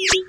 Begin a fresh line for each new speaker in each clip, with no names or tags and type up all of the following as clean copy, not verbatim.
Ikan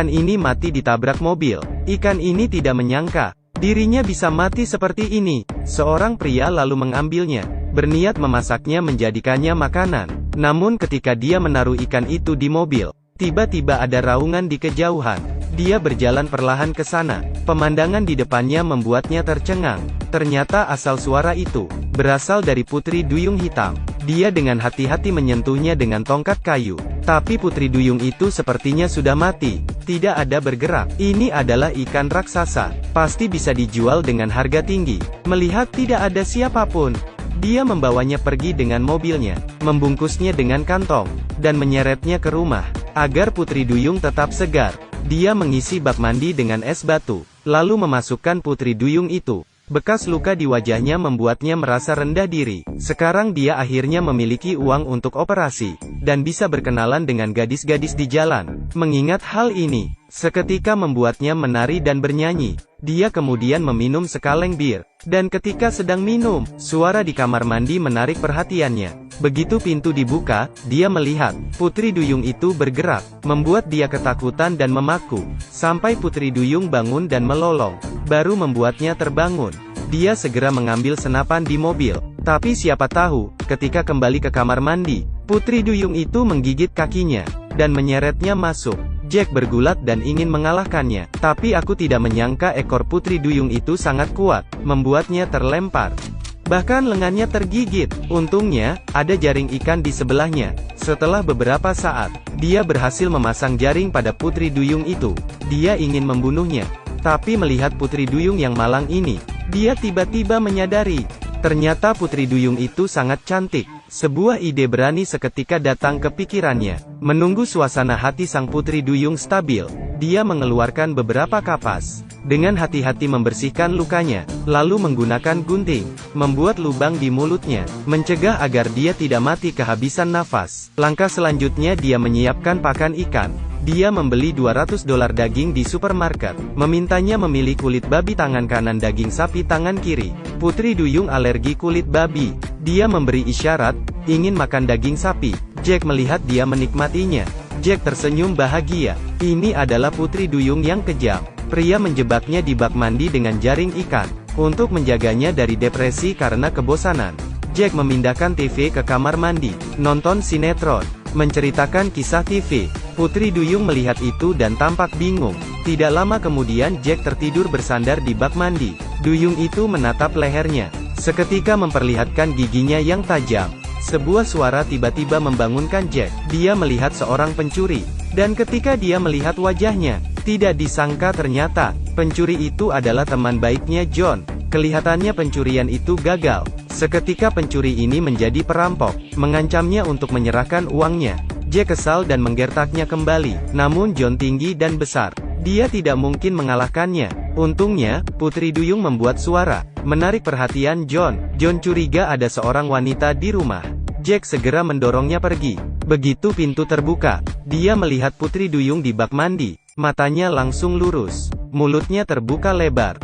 ini mati ditabrak mobil. Ikan ini tidak menyangka dirinya bisa mati seperti ini. Seorang pria lalu mengambilnya, berniat memasaknya menjadikannya makanan. Namun ketika dia menaruh ikan itu di mobil, tiba-tiba ada raungan di kejauhan. Dia berjalan perlahan ke sana. Pemandangan di depannya membuatnya tercengang. Ternyata asal suara itu berasal dari Putri Duyung Hitam. Dia dengan hati-hati menyentuhnya dengan tongkat kayu. Tapi Putri Duyung itu sepertinya sudah mati. Tidak ada bergerak. Ini adalah ikan raksasa. Pasti bisa dijual dengan harga tinggi. Melihat tidak ada siapapun, dia membawanya pergi dengan mobilnya, membungkusnya dengan kantong, dan menyeretnya ke rumah. Agar Putri Duyung tetap segar, dia mengisi bak mandi dengan es batu, lalu memasukkan Putri Duyung itu. Bekas luka di wajahnya membuatnya merasa rendah diri. Sekarang dia akhirnya memiliki uang untuk operasi, dan bisa berkenalan dengan gadis-gadis di jalan. Mengingat hal ini, seketika membuatnya menari dan bernyanyi. Dia kemudian meminum sekaleng bir. Dan ketika sedang minum, suara di kamar mandi menarik perhatiannya. Begitu pintu dibuka, dia melihat Putri Duyung itu bergerak, membuat dia ketakutan dan memaku. Sampai Putri Duyung bangun dan melolong, baru membuatnya terbangun. Dia segera mengambil senapan di mobil. Tapi siapa tahu, ketika kembali ke kamar mandi, Putri Duyung itu menggigit kakinya, dan menyeretnya masuk. Jack bergulat dan ingin mengalahkannya. Tapi aku tidak menyangka ekor Putri Duyung itu sangat kuat, membuatnya terlempar. Bahkan lengannya tergigit. Untungnya, ada jaring ikan di sebelahnya. Setelah beberapa saat, dia berhasil memasang jaring pada Putri Duyung itu. Dia ingin membunuhnya. Tapi melihat Putri Duyung yang malang ini, dia tiba-tiba menyadari, ternyata Putri Duyung itu sangat cantik. Sebuah ide berani seketika datang ke pikirannya. Menunggu suasana hati sang Putri Duyung stabil, dia mengeluarkan beberapa kapas. Dengan hati-hati membersihkan lukanya, lalu menggunakan gunting, membuat lubang di mulutnya, mencegah agar dia tidak mati kehabisan nafas. Langkah selanjutnya dia menyiapkan pakan ikan. Dia membeli $200 daging di supermarket, memintanya memilih kulit babi tangan kanan, daging sapi tangan kiri. Putri Duyung alergi kulit babi. Dia memberi isyarat, ingin makan daging sapi. Jack melihat dia menikmatinya. Jack tersenyum bahagia. Ini adalah Putri Duyung yang kejam. Pria menjebaknya di bak mandi dengan jaring ikan, untuk menjaganya dari depresi karena kebosanan. Jack memindahkan TV ke kamar mandi, nonton sinetron, menceritakan kisah TV. Putri Duyung melihat itu dan tampak bingung. Tidak lama kemudian Jack tertidur bersandar di bak mandi. Duyung itu menatap lehernya, seketika memperlihatkan giginya yang tajam. Sebuah suara tiba-tiba membangunkan Jack. Dia melihat seorang pencuri, dan ketika dia melihat wajahnya, tidak disangka ternyata pencuri itu adalah teman baiknya John. Kelihatannya pencurian itu gagal. Seketika pencuri ini menjadi perampok, mengancamnya untuk menyerahkan uangnya. Jack kesal dan menggertaknya kembali. Namun John tinggi dan besar. Dia tidak mungkin mengalahkannya. Untungnya, Putri Duyung membuat suara, menarik perhatian John. John curiga ada seorang wanita di rumah. Jack segera mendorongnya pergi. Begitu pintu terbuka, dia melihat Putri Duyung di bak mandi. Matanya langsung lurus, mulutnya terbuka lebar.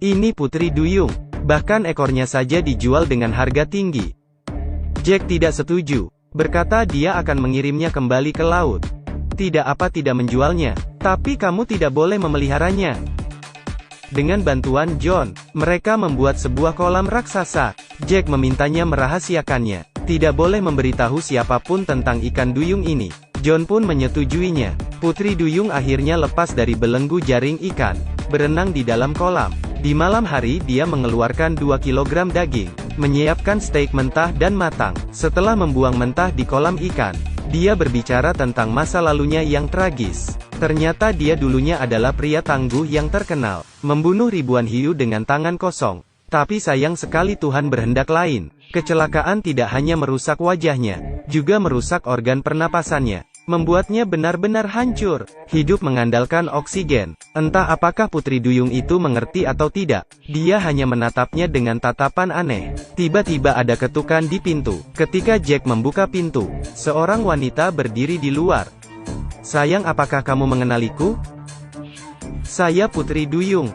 Ini Putri Duyung. Bahkan ekornya saja dijual dengan harga tinggi. Jack tidak setuju, berkata dia akan mengirimnya kembali ke laut. Tidak menjualnya, tapi kamu tidak boleh memeliharanya. Dengan bantuan John, mereka membuat sebuah kolam raksasa. Jack memintanya merahasiakannya, tidak boleh memberitahu siapapun tentang ikan duyung ini. John pun menyetujuinya. Putri Duyung akhirnya lepas dari belenggu jaring ikan, berenang di dalam kolam. Di malam hari dia mengeluarkan 2 kilogram daging, menyiapkan steak mentah dan matang. Setelah membuang mentah di kolam ikan, dia berbicara tentang masa lalunya yang tragis. Ternyata dia dulunya adalah pria tangguh yang terkenal, membunuh ribuan hiu dengan tangan kosong. Tapi sayang sekali Tuhan berhendak lain. Kecelakaan tidak hanya merusak wajahnya, juga merusak organ pernapasannya, membuatnya benar-benar hancur. Hidup mengandalkan oksigen. Entah apakah Putri Duyung itu mengerti atau tidak, dia hanya menatapnya dengan tatapan aneh. Tiba-tiba ada ketukan di pintu. Ketika Jack membuka pintu, seorang wanita berdiri di luar. "Sayang, apakah kamu mengenaliku?" "Saya Putri Duyung."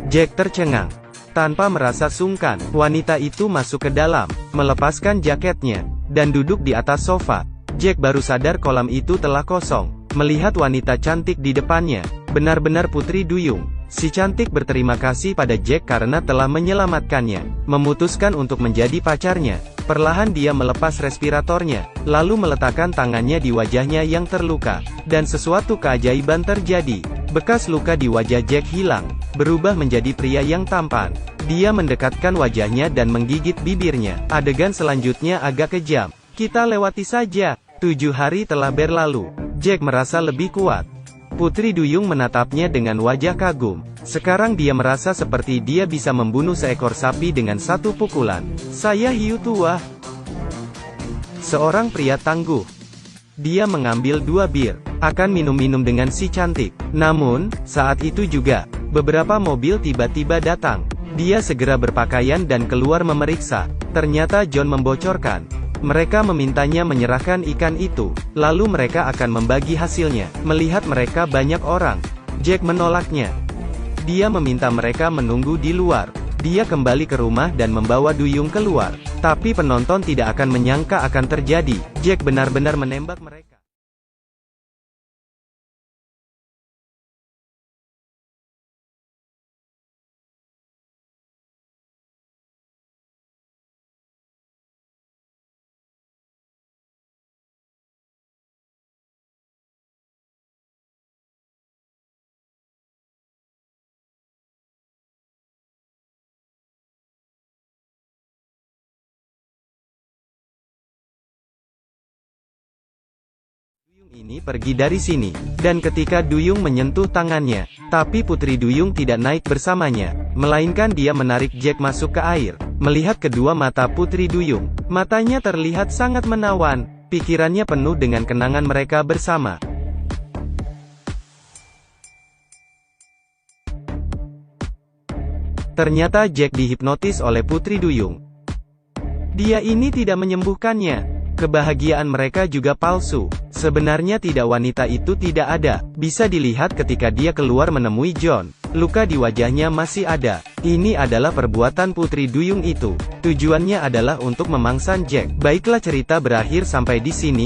Jack tercengang. Tanpa merasa sungkan, wanita itu masuk ke dalam, melepaskan jaketnya, dan duduk di atas sofa. Jack baru sadar kolam itu telah kosong. Melihat wanita cantik di depannya, benar-benar Putri Duyung. Si cantik berterima kasih pada Jack karena telah menyelamatkannya. Memutuskan untuk menjadi pacarnya. Perlahan dia melepas respiratornya, lalu meletakkan tangannya di wajahnya yang terluka. Dan sesuatu keajaiban terjadi. Bekas luka di wajah Jack hilang, berubah menjadi pria yang tampan. Dia mendekatkan wajahnya dan menggigit bibirnya. Adegan selanjutnya agak kejam. Kita lewati saja. 7 hari telah berlalu. Jack merasa lebih kuat. Putri Duyung menatapnya dengan wajah kagum. Sekarang dia merasa seperti dia bisa membunuh seekor sapi dengan satu pukulan. Saya hiu tua. Seorang pria tangguh. Dia mengambil 2 bir. Akan minum-minum dengan si cantik. Namun, saat itu juga, beberapa mobil tiba-tiba datang. Dia segera berpakaian dan keluar memeriksa. Ternyata John membocorkan. Mereka memintanya menyerahkan ikan itu, lalu mereka akan membagi hasilnya. Melihat mereka banyak orang, Jack menolaknya. Dia meminta mereka menunggu di luar. Dia kembali ke rumah dan membawa Duyung keluar. Tapi penonton tidak akan menyangka akan terjadi. Jack benar-benar menembak mereka. Ini pergi dari sini, dan ketika Duyung menyentuh tangannya, tapi Putri Duyung tidak naik bersamanya, melainkan dia menarik Jack masuk ke air. Melihat kedua mata Putri Duyung, matanya terlihat sangat menawan, pikirannya penuh dengan kenangan mereka bersama. Ternyata Jack dihipnotis oleh Putri Duyung. Dia ini tidak menyembuhkannya. Kebahagiaan mereka juga palsu. Sebenarnya wanita itu tidak ada. Bisa dilihat ketika dia keluar menemui John. Luka di wajahnya masih ada. Ini adalah perbuatan Putri Duyung itu. Tujuannya adalah untuk memangsa Jack. Baiklah, cerita berakhir sampai di sini.